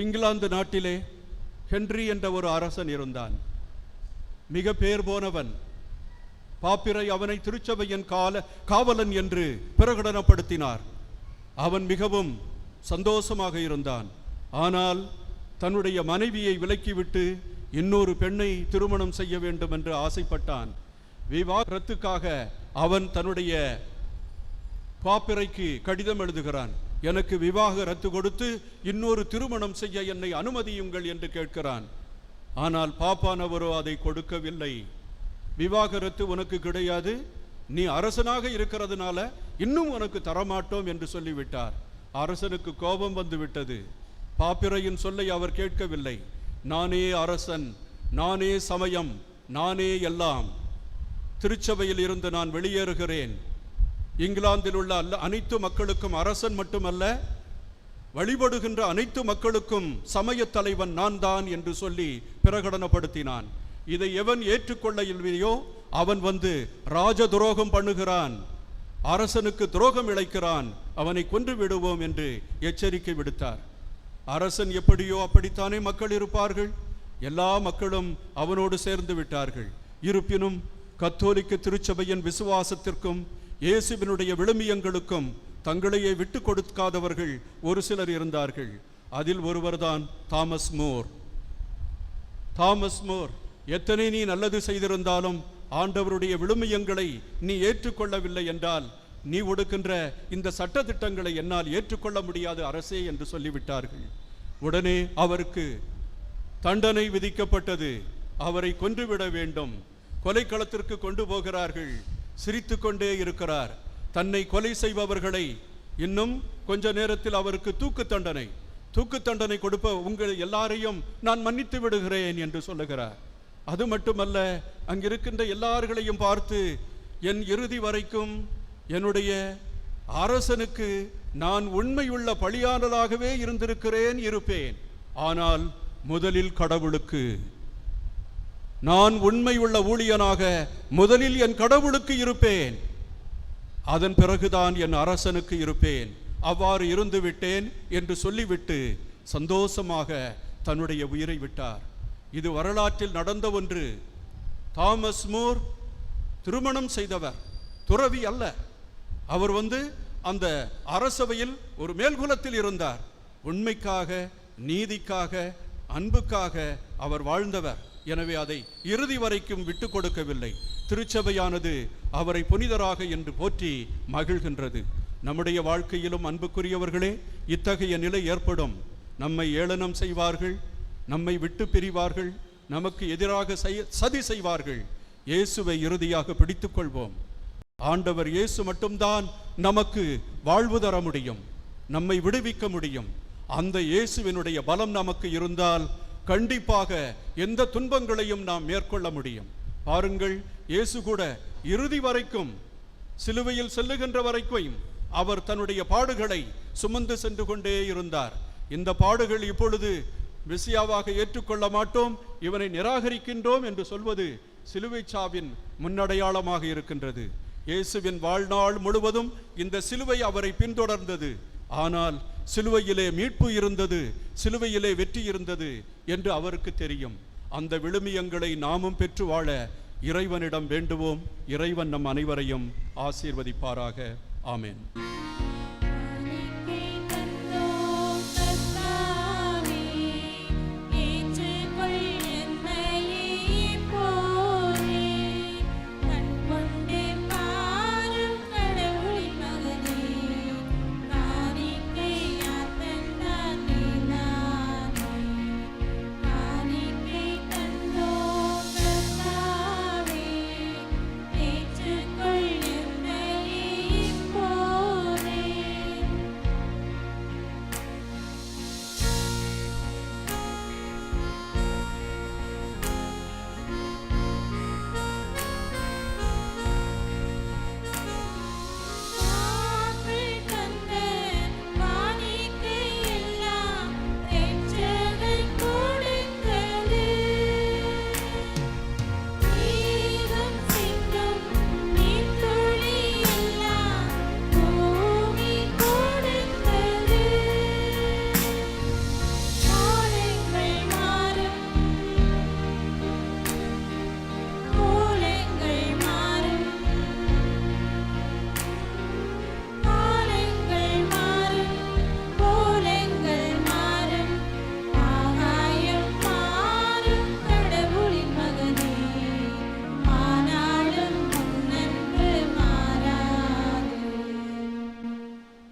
இங்கிலாந்து நாட்டிலே ஹென்றி என்ற ஒரு அரசன் இருந்தான். மிக பேர் போனவன். பாப்பிரை அவனை திருச்சபையின் காவலன் என்று பிரகடனப்படுத்தினார். அவன் மிகவும் சந்தோஷமாக இருந்தான். ஆனால் தன்னுடைய மனைவியை விலக்கிவிட்டு இன்னொரு பெண்ணை திருமணம் செய்ய வேண்டும் என்று ஆசைப்பட்டான். விவாகரத்துக்காக அவன் தன்னுடைய பாப்பிரைக்கு கடிதம் எழுதுகிறான். எனக்கு விவாகரத்து கொடுத்து இன்னொரு திருமணம் செய்ய என்னை அனுமதியுங்கள் என்று கேட்கிறான். ஆனால் பாப்பானவரோ அதை கொடுக்கவில்லை. விவாகரத்து உனக்கு கிடையாது, நீ அரசனாக இருக்கிறதுனால இன்னும் உனக்கு தரமாட்டோம் என்று சொல்லிவிட்டார். அரசனுக்கு கோபம் வந்து விட்டது. பாப்பிரையின் சொல்லை அவர் கேட்கவில்லை. நானே அரசன், நானே சமயம், நானே எல்லாம். திருச்சபையில் இருந்து நான் வெளியேறுகிறேன். இங்கிலாந்தில் உள்ள அனைத்து மக்களுக்கும் அரசன் மட்டுமல்ல, வழிபடுகின்ற அனைத்து மக்களுக்கும் சமய தலைவன் நான் தான் என்று சொல்லி பிரகடனப்படுத்தினான். இதை எவன் ஏற்றுக்கொள்ள இல்லையோ அவன் வந்து ராஜ துரோகம் பண்ணுகிறான், அரசனுக்கு துரோகம் இழைக்கிறான், அவனை கொன்று விடுவோம் என்று எச்சரிக்கை விடுத்தார். அரசன் எப்படியோ அப்படித்தானே மக்கள் இருப்பார்கள். எல்லா மக்களும் அவனோடு சேர்ந்து விட்டார்கள். இருப்பினும் கத்தோலிக்க திருச்சபையின் விசுவாசத்திற்கும் இயேசுவினுடைய விழுமியங்களுக்கும் தங்களையே விட்டு கொடுக்காதவர்கள் ஒரு சிலர் இருந்தார்கள். அதில் ஒருவர்தான் தாமஸ் மோர். தாமஸ் மோர், எத்தனை நீ நல்லது செய்திருந்தாலும் ஆண்டவருடைய விழுமியங்களை நீ ஏற்றுக்கொள்ளவில்லை என்றால் நீ ஒடுக்கின்ற இந்த சட்ட திட்டங்களை என்னால் ஏற்றுக்கொள்ள முடியாது அரசே என்று சொல்லிவிட்டார்கள். உடனே அவருக்கு தண்டனை விதிக்கப்பட்டது. அவரை கொன்றுவிட வேண்டும். கொலைக்களத்திற்கு கொண்டு போகிறார்கள். சிரித்து கொண்டே இருக்கிறார். தன்னை கொலை செய்பவர்களை இன்னும் கொஞ்ச நேரத்தில் அவருக்கு தூக்கு தண்டனை கொடுப்ப உங்கள் எல்லாரையும் நான் மன்னித்து விடுகிறேன் என்று சொல்லுகிறார். அது மட்டுமல்ல, அங்கிருக்கின்ற எல்லார்களையும் பார்த்து என் இறுதி வரைக்கும் என்னுடைய அரசனுக்கு நான் உண்மையுள்ள பழியாளராகவே இருப்பேன். ஆனால் முதலில் கடவுளுக்கு நான் உண்மையுள்ள ஊழியனாக முதலில் என் கடவுளுக்கு இருப்பேன், அதன் பிறகுதான் என் அரசனுக்கு இருப்பேன். அவ்வாறு இருந்து விட்டேன் என்று சொல்லிவிட்டு சந்தோஷமாக தன்னுடைய உயிரை விட்டார். இது வரலாற்றில் நடந்த ஒன்று. தாமஸ் மோர் திருமணம் செய்தவர், துறவி அல்ல. அவர் அந்த அரசவையில் ஒரு மேல்குலத்தில் இருந்தார். உண்மைக்காக, நீதிக்காக, அன்புக்காக அவர் வாழ்ந்தவர். எனவே அதை இறுதி வரைக்கும் விட்டு கொடுக்கவில்லை. திருச்சபையானது அவரை புனிதராக என்று போற்றி மகிழ்கின்றது. நம்முடைய வாழ்க்கையிலும் அன்புக்குரியவர்களே இத்தகைய நிலை ஏற்படும். நம்மை ஏளனம் செய்வார்கள், நம்மை விட்டு பிரிவார்கள், நமக்கு எதிராக சதி செய்வார்கள். இயேசுவை இறுதியாக பிடித்துக் கொள்வோம். ஆண்டவர் இயேசு மட்டும்தான் நமக்கு வாழ்வு தர முடியும், நம்மை விடுவிக்க முடியும். அந்த இயேசுவினுடைய பலம் நமக்கு இருந்தால் கண்டிப்பாக எந்த துன்பங்களையும் நாம் மேற்கொள்ள முடியும். பாருங்கள், இயேசு கூட இறுதி வரைக்கும், சிலுவையில் செல்லுகின்ற வரைக்கும் அவர் தன்னுடைய பாடுகளை சுமந்து சென்று கொண்டே இருந்தார். இந்த பாடுகள் இப்பொழுது மெசியாவாக ஏற்றுக்கொள்ள மாட்டோம், இவனை நிராகரிக்கின்றோம் என்று சொல்வது சிலுவை சாவின் முன்னடையாளமாக இருக்கின்றது. இயேசுவின் வாழ்நாள் முழுவதும் இந்த சிலுவை அவரை பின்தொடர்ந்தது. ஆனால் சிலுவையிலே மீட்பு இருந்தது, சிலுவையிலே வெற்றி இருந்தது என்று அவருக்கு தெரியும். அந்த விழுமியங்களை நாமும் பெற்று வாழ இறைவனிடம் வேண்டுவோம். இறைவன் நம் அனைவரையும் ஆசீர்வதிப்பாராக. ஆமென்.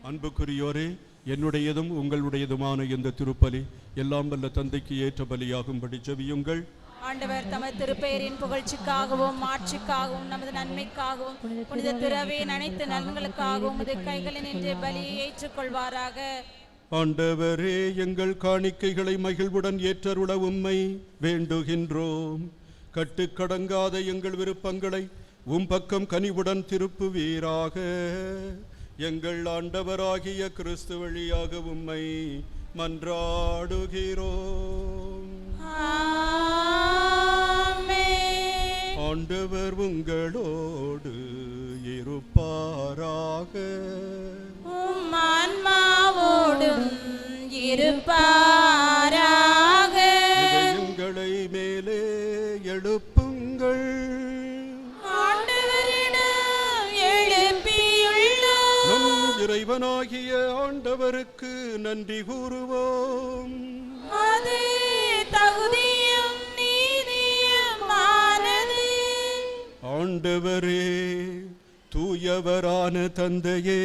அன்புக்குரியோரே, என்னுடையதும் உங்களுடையதுமான இந்த திருப்பலி எல்லாம் வல்ல தந்தைக்கு ஏற்ற பலியாகும்படி ஜெபியுங்கள். ஆண்டவர் தமது திருப்பெயரின் புகழ்ச்சிக்காகவும் மாட்சிக்காகவும் நமது நன்மைக்காகவும் புனித திரவின் அனைத்து நலன்களுக்காகவும் இது கைகளில் நின்று பலியை ஏற்றுக்கொள்வாராக. ஆண்டவரே, எங்கள் காணிக்கைகளை மகிழ்வுடன் ஏற்றருள உம்மை வேண்டுகின்றோம். கட்டுக்கடங்காத எங்கள் விருப்பங்களை உம் பக்கம் கனிவுடன் திருப்புவீராக. எங்கள் ஆண்டவராகிய கிறிஸ்து வழியாக உம்மை மன்றாடுகிறோம். ஆண்டவர் உங்களோடு இருப்பாராக. உம் ஆன்மாவோடும் இருப்பாராக. இதயங்களை மேலே எழுப்புங்கள். இறைவனாகிய ஆண்டவருக்கு நன்றி கூறுவோம். அது தகுதியும் நீதியுமானது. ஆண்டவரே, தூயவரான தந்தையே,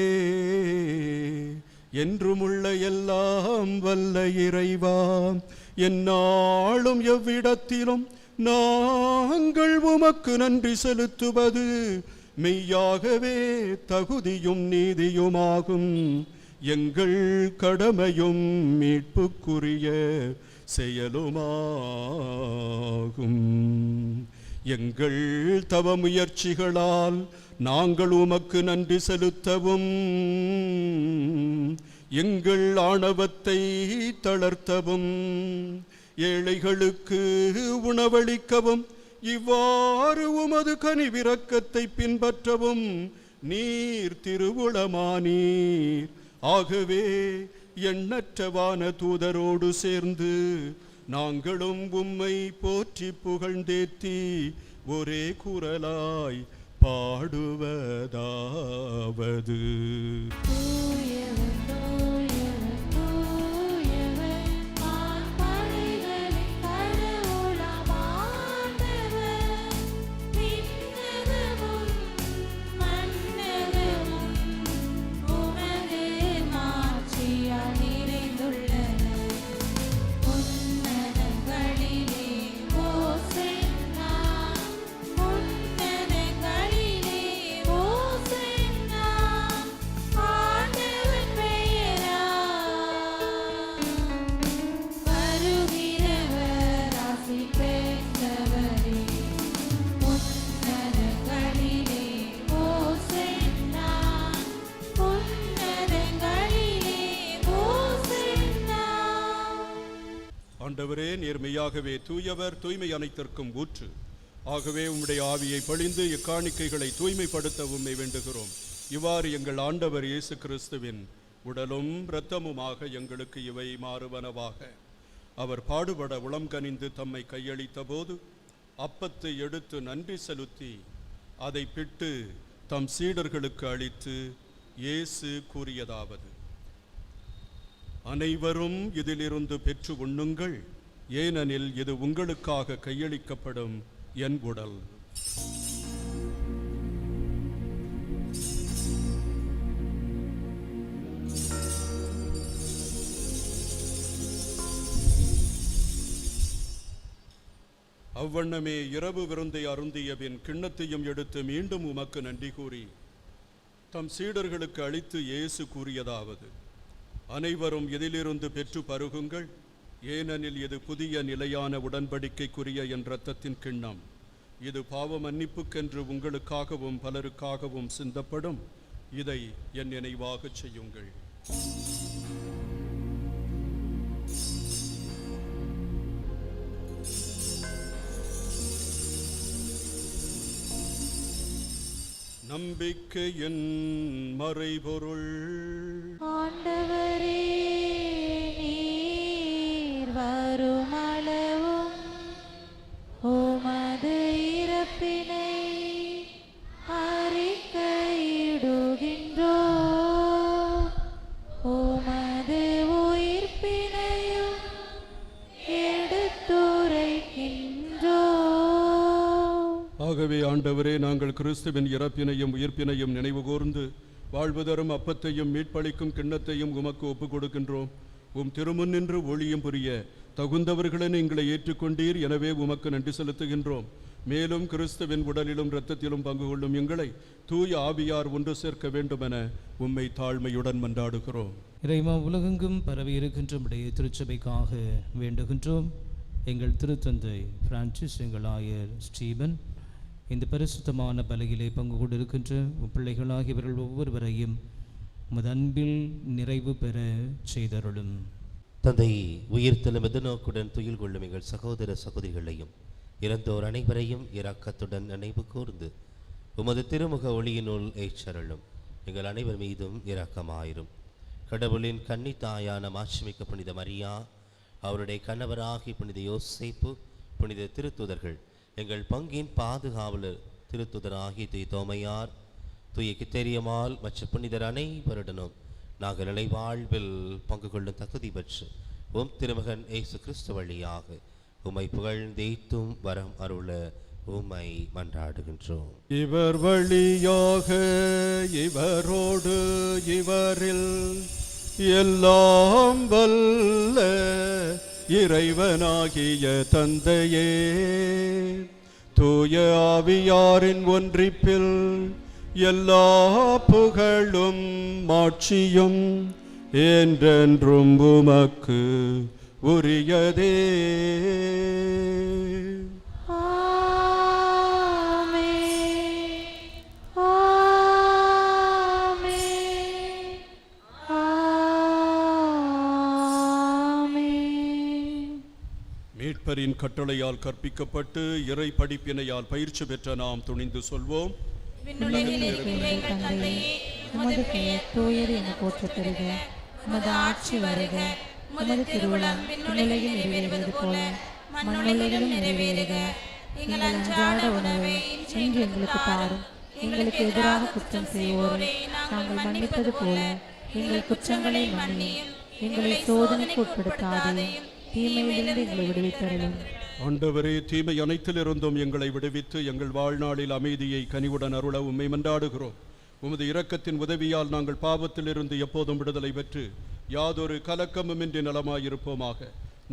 என்றுமுள்ள எல்லாம் வல்ல இறைவா, எந்நாளும் எவ்விடத்திலும் நாங்கள் உமக்கு நன்றி செலுத்துவது மெய்யாகவே தகுதியும் நீதியுமாகும். எங்கள் கடமையும் மீட்புக்குரிய செயலுமாகும். எங்கள் தவ முயற்சிகளால் நாங்கள் உமக்கு நன்றி செலுத்தவும், எங்கள் ஆணவத்தை தளர்த்தவும், ஏழைகளுக்கு உணவளிக்கவும், இவ்வாறு உமது கனிவிரக்கத்தை பின்பற்றவும் நீர் திருவுளமானீர். ஆகவே எண்ணற்றவான தூதரோடு சேர்ந்து நாங்களும் உம்மை போற்றி புகழ்ந்தேத்தி ஒரே குரலாய் பாடுவதாவது: ஆண்டவரே, நீர் மெய்யாகவே தூயவர், தூய்மை அனைத்திற்கும் ஊற்று. ஆகவே உம்முடைய ஆவியை பொழிந்து இக்காணிக்கைகளை தூய்மைப்படுத்த உம்மை வேண்டுகிறோம். இவ்வாறு எங்கள் ஆண்டவர் இயேசு கிறிஸ்துவின் உடலும் இரத்தமுமாக எங்களுக்கு இவை மாறுவனவாக. அவர் பாடுபட உளம் கனிந்து தம்மை கையளித்த போது அப்பத்தை எடுத்து நன்றி செலுத்தி அதை பிட்டு தம் சீடர்களுக்கு அளித்து இயேசு கூறியதாவது: அனைவரும் இதிலிருந்து பெற்று உண்ணுங்கள், ஏனெனில் இது உங்களுக்காக கையளிக்கப்படும் என் உடல். அவ்வண்ணமே இரவு விருந்தை அருந்திய பின் கிண்ணத்தையும் எடுத்து மீண்டும் உமக்கு நன்றி கூறி தம் சீடர்களுக்கு அளித்து இயேசு கூறியதாவது: அனைவரும் இதிலிருந்து பெற்று பருகுங்கள், ஏனெனில் இது புதிய நிலையான உடன்படிக்கைக்குரிய என் இரத்தத்தின் கிண்ணம். இது பாவ மன்னிப்புக்கென்று உங்களுக்காகவும் பலருக்காகவும் சிந்தப்படும். இதை என் நினைவாகச் செய்யுங்கள். நம்பிக்கையின் மறைபொருள். ஆண்டவரே, நீர் வருமளவும் உமது இறப்பினை அறிக்கையிடுகின்றோம், உமது உயிர்ப்பினையும் எடுத்துரைக்கின்றோம். ஆகவே ஆண்டவரே, நாங்கள் கிறிஸ்துவின் இறப்பினையும் உயிர்ப்பினையும் நினைவு கூர்ந்து வாழ்வு தரும் அப்பத்தையும் மீட்பளிக்கும் கிண்ணத்தையும் உமக்கு ஒப்புக் கொடுக்கின்றோம். உம் திருமுன் நின்று ஒளியும் புரிய தகுந்தவர்களென எங்களை ஏற்றுக்கொண்டீர். எனவே உமக்கு நன்றி செலுத்துகின்றோம். மேலும் கிறிஸ்துவின் உடலிலும் இரத்தத்திலும் பங்கு கொள்ளும் எங்களை தூய ஆவியார் ஒன்று சேர்க்க வேண்டுமென உம்மை தாழ்மையுடன் மன்றாடுகிறோம். இறைவா, உலகெங்கும் பரவி இருக்கின்ற உடைய திருச்சபைக்காக வேண்டுகின்றோம். எங்கள் திருத்தந்தை பிரான்சிஸ், எங்கள் ஆயர் ஸ்டீபன், இந்த பரிசுத்தமான பலியிலே பங்கு கொண்டிருக்கின்ற பிள்ளைகளாகியவர்கள் ஒவ்வொருவரையும் உமது அன்பில் நிறைவு பெற செய்தருளும். தந்தை, உயிர்த்தெழும் எதிர்நோக்குடன் துயில் கொள்ளும் எங்கள் சகோதர சகோதரிகளையும் இறந்தோர் அனைவரையும் இரக்கத்துடன் நினைவு கூர்ந்து உமது திருமுக ஒளியினுள் ஏற்றருளும். எங்கள் அனைவர் மீதும் இரக்கமாயிரும். கடவுளின் கன்னி தாயான மாட்சிமிக்க புனித மரியா, அவருடைய கணவராகி புனித யோசேப்பு, புனித திருத்துதர்கள், எங்கள் பங்கின் பாதுகாவலர் திருத்துதராகி தூய தோமையார், தூய கித்தேரியமால் மற்ற புனிதர் அனைவருடனும் நாங்கள் நிலை வாழ்வில் பங்கு கொள்ளும் தகுதி பெற்று உம் திருமகன் இயேசு கிறிஸ்து வழியாக உம்மை புகழ்ந்தேத்தும் வரம் அருள உம்மை மன்றாடுகின்றோம். இவர் வழியாக இவரோடு இவரில் எல்லாம் வல்ல இறைவனாகிய தந்தையே, தூய ஆவியாரின் ஒன்றிப்பில் எல்லா புகழும் மாட்சியும் என்றென்றும் உமக்கு உரியதே. மீட்பரின் கட்டளையால் கற்பிக்கப்பட்டு இறை படிப்பினையால் பயிற்சி பெற்ற நாம் துணிந்து சொல்வோம்: விண்ணுலகில் இருக்கிற எங்கள் தந்தையே, உமது பெயர் தூயது என போற்றப் பெறுக. உமது ஆட்சி வருக. உமது திருவுளம் விண்ணுலகில் நிறைவேறுவது போல மண்ணுலகிலும் நிறைவேறுக. எங்கள் அன்றாட உணவை இன்று எங்களுக்கு தாரும். எங்களுக்கு எதிராக குற்றம் செய்வோரை நாங்கள் மன்னிப்பது போல எங்கள் குற்றங்களை மன்னியும். எங்களை சோதனைக்கு உட்படுத்தாதையும், தீமையிலிருந்து எங்களை விடுவித்தருளும். ஆண்டவரே, தீமை அனைத்திலிருந்தும் எங்களை விடுவித்து எங்கள் வாழ்நாளில் அமைதியை கனிவுடன் அருள உம்மை மன்றாடுகிறோம். உமது இரக்கத்தின் உதவியால் நாங்கள் பாவத்திலிருந்து எப்போதும் விடுதலை பெற்று யாதொரு கலக்கமுமின்றி நலமாயிருப்போமாக.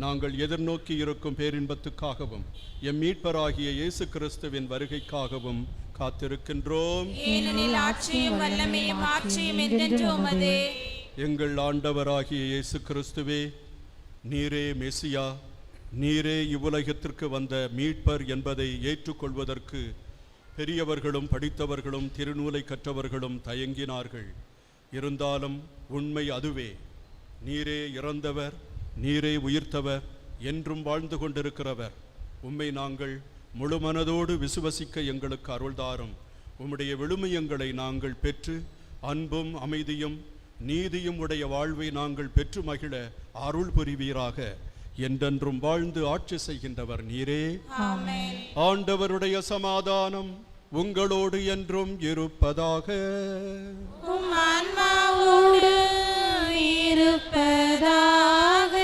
நாங்கள் எதிர்நோக்கி இருக்கும் பேரின்பத்துக்காகவும் எம் மீட்பராகிய இயேசு கிறிஸ்துவின் வருகைக்காகவும் காத்திருக்கின்றோம். ஏனெனில் ஆட்சியும் வல்லமையும் ஆட்சியும் என்றென்றும் உமதே. எங்கள் ஆண்டவராகிய இயேசு கிறிஸ்துவே, நீரே மெசியா, நீரே இவ்வுலகத்திற்கு வந்த மீட்பர் என்பதை ஏற்றுக்கொள்வதற்கு பெரியவர்களும் படித்தவர்களும் திருநூலை கற்றவர்களும் தயங்கினார்கள். இருந்தாலும் உண்மை அதுவே. நீரே இறந்தவர், நீரே உயிர்த்தவர், என்றும் வாழ்ந்து கொண்டிருக்கிறவர். உம்மை நாங்கள் முழு மனதோடு விசுவசிக்க எங்களுக்கு அருள்தாரும். உம்முடைய விழுமியங்களை நாங்கள் பெற்று அன்பும் அமைதியும் நீதியும் உடைய வாழ்வை நாங்கள் பெற்று மகிழ அருள் புரிவீராக. என்றென்றும் வாழ்ந்து ஆட்சி செய்கின்றவர் நீரே. ஆமென். ஆண்டவருடைய சமாதானம் உங்களோடு என்றும் இருப்பதாக. உம் ஆன்மாவோடு இருப்பதாக.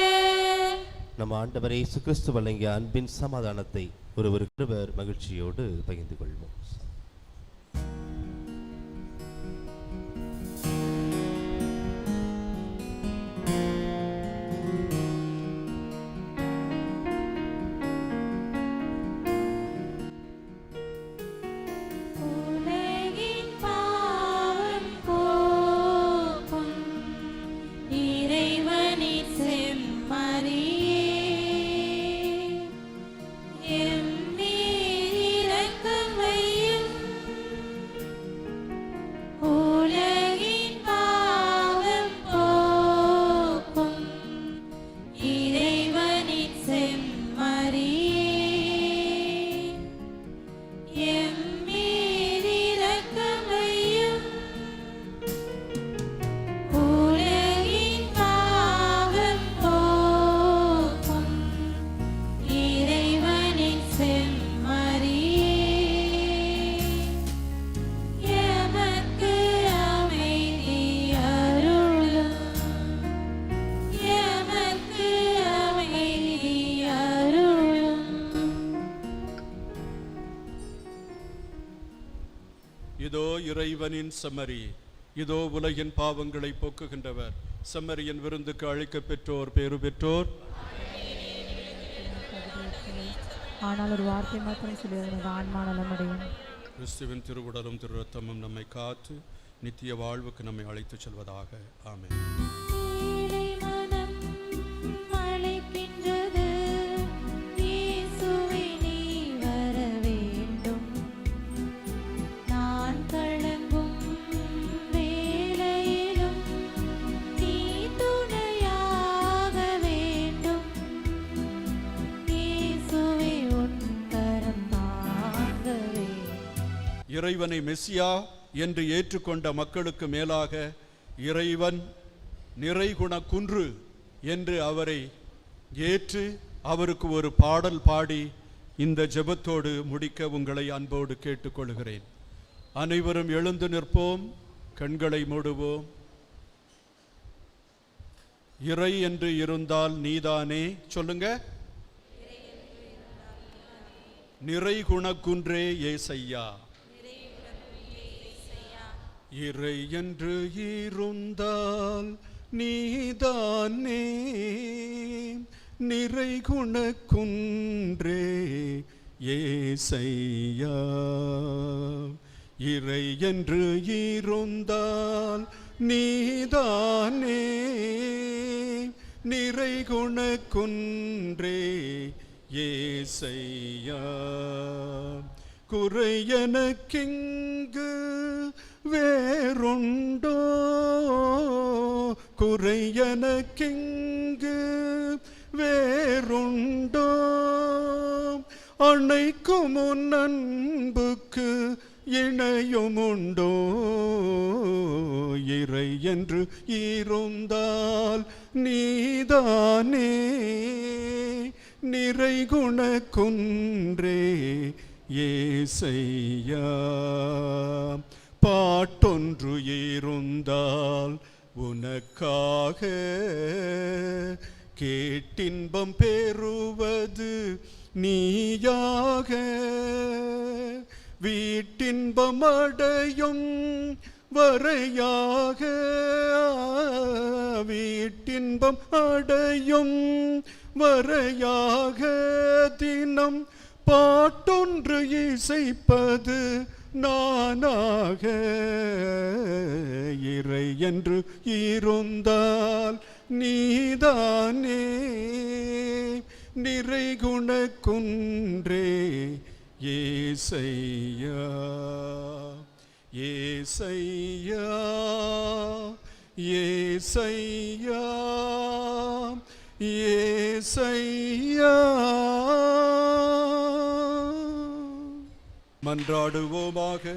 நம் ஆண்டவர் இயேசு கிறிஸ்து வழங்கிய அன்பின் சமாதானத்தை ஒருவருக்கொருவர் மகிழ்ச்சியோடு பகிர்ந்து கொள்வோம். உலகின் பாவம் போக்கும் இறைவனின் செம்மறியே, எம்மீது இரக்கம் வையும். உலகின் பாவம் போக்கும் இறைவனின் செம்மறியே, எம்மீது இரக்கம் வையும். உலகின் பாவம் போக்கும் இறைவனின் செம்மறியே, எமக்கு அமைதி அருளும். எமக்கு அமைதி அருளும். இதோ இறைவனின் செம்மறி, இதோ உலகின் பாவங்களை போக்குகின்றவர். செம்மறியின் விருந்துக்கு அழைக்கப் பெற்றோர் பேறு பெற்றோர். ஆனால் ஒரு வார்த்தை மாத்திரம் சொல்லி எனது ஆன்மா நலமடையும். கிறிஸ்துவின் திருவுடலும் திரு ரத்தமும் நம்மை காத்து நித்திய வாழ்வுக்கு நம்மை அழைத்துச் செல்வதாக. ஆமென். ஏழை மனம் அழைக்கின்றது, இயேசுவே நீ வர வேண்டும். நான் கலங்கும் வேளையிலும் நீ துணையாக வேண்டும். இயேசுவே உன் கரம் தாங்கவே. இறைவனை மெசியா என்று ஏற்றுக்கொண்ட மக்களுக்கு மேலாக இறைவன் நிறைகுண குன்று என்று அவரை ஏற்று அவருக்கு ஒரு பாடல் பாடி இந்த ஜெபத்தோடு முடிக்க உங்களை அன்போடு கேட்டுக்கொள்கிறேன். அனைவரும் எழுந்து நிற்போம், கண்களை மூடுவோம். இறை என்று இருந்தால் நீதானே, சொல்லுங்க. நிறைகுண குன்றே ஏசையா. இறை என்று இருந்தால் நீதானே, நிறைகுண குன்றே ஏசையா. இறை என்று இருந்தால் நீதானே, நிறைகுண குன்றே ஏசையா. குறையனக்கிங்கு வேறுண்டோ, குறையனக்கிங்கு வேறுண்டோ. அணைக்கும் உன் அன்புக்கு இணையுமுண்டோ. இறை என்று இருந்தால் நீதானே, நிறைகுண குன்றே ஏசையா. பாட்டொன்று இருந்தால் உனக்காக கேட்டின்பம் பெறுவது நீயாக. வீட்டின்பம் அடையும் வரையாக, வீட்டின்பம் அடையும் வரையாக தினம் பாட்டொன்று இசைப்பது நானாக. இறை என்று இருந்தால் நீதானே, நிறைகுண குன்றே ஏசையா. ஏசையா, ஏசையா, ஏசையா. மன்றாடுவோமாக.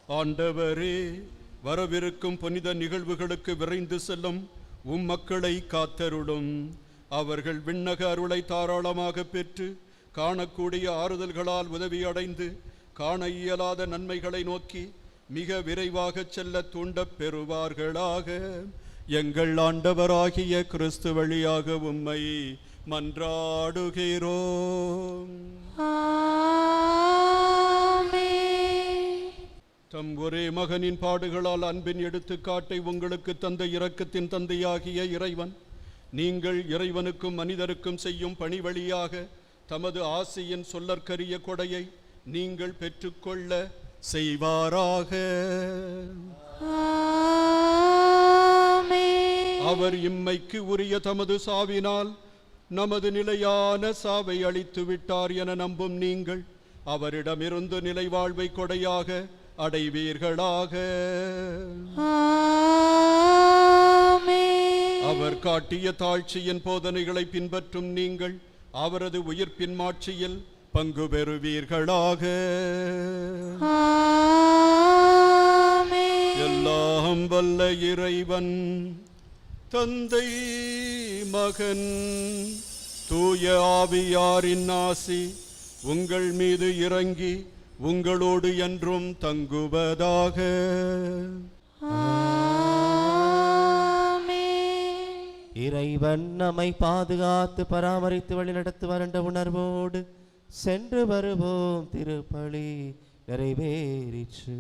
ஆண்டவரே, வரவிருக்கும் புனித நிகழ்வுகளுக்கு விரைந்து செல்லும் மக்களை காத்தருளும். அவர்கள் விண்ணக அருளை தாராளமாக பெற்று காணக்கூடிய ஆறுதல்களால் உதவி அடைந்து காண இயலாத நன்மைகளை நோக்கி மிக விரைவாக செல்ல தூண்டப் பெறுவார்களாக. எங்கள் ஆண்டவராகிய கிறிஸ்து வழியாக உம்மை மன்றாடுகிறோம். தம் ஒரே மகனின் பாடுகளால் அன்பின் எடுத்துக்காட்டை உங்களுக்கு தந்த இரக்கத்தின் தந்தையாகிய இறைவன், நீங்கள் இறைவனுக்கும் மனிதருக்கும் செய்யும் பணி வழியாக தமது ஆசியின் சொல்லற்கரிய கொடையை நீங்கள் பெற்றுக்கொள்ள செய்வாராக. அவர் இம்மைக்கு உரிய தமது சாவினால் நமது நிலையான சாவை அளித்து விட்டார் என நம்பும் நீங்கள் அவரிடமிருந்து நிலைவாழ்வை கொடையாக அடைவீர்களாக. அவர் காட்டிய தாழ்ச்சியின் போதனைகளை பின்பற்றும் நீங்கள் அவரது உயிர்ப்பின் மாட்சியில் பங்கு பெறுவீர்களாக. எல்லாம் வல்ல இறைவன் தந்தை, மகன், தூய ஆவியாரின் ஆசி உங்கள் மீது இறங்கி உங்களோடு என்றும் தங்குவதாக. இறைவன் நம்மை பாதுகாத்து பராமரித்து வழிநடத்துவார் என்ற உணர்வோடு சென்று வருவோம். திருப்பலி நிறைவேறிற்று.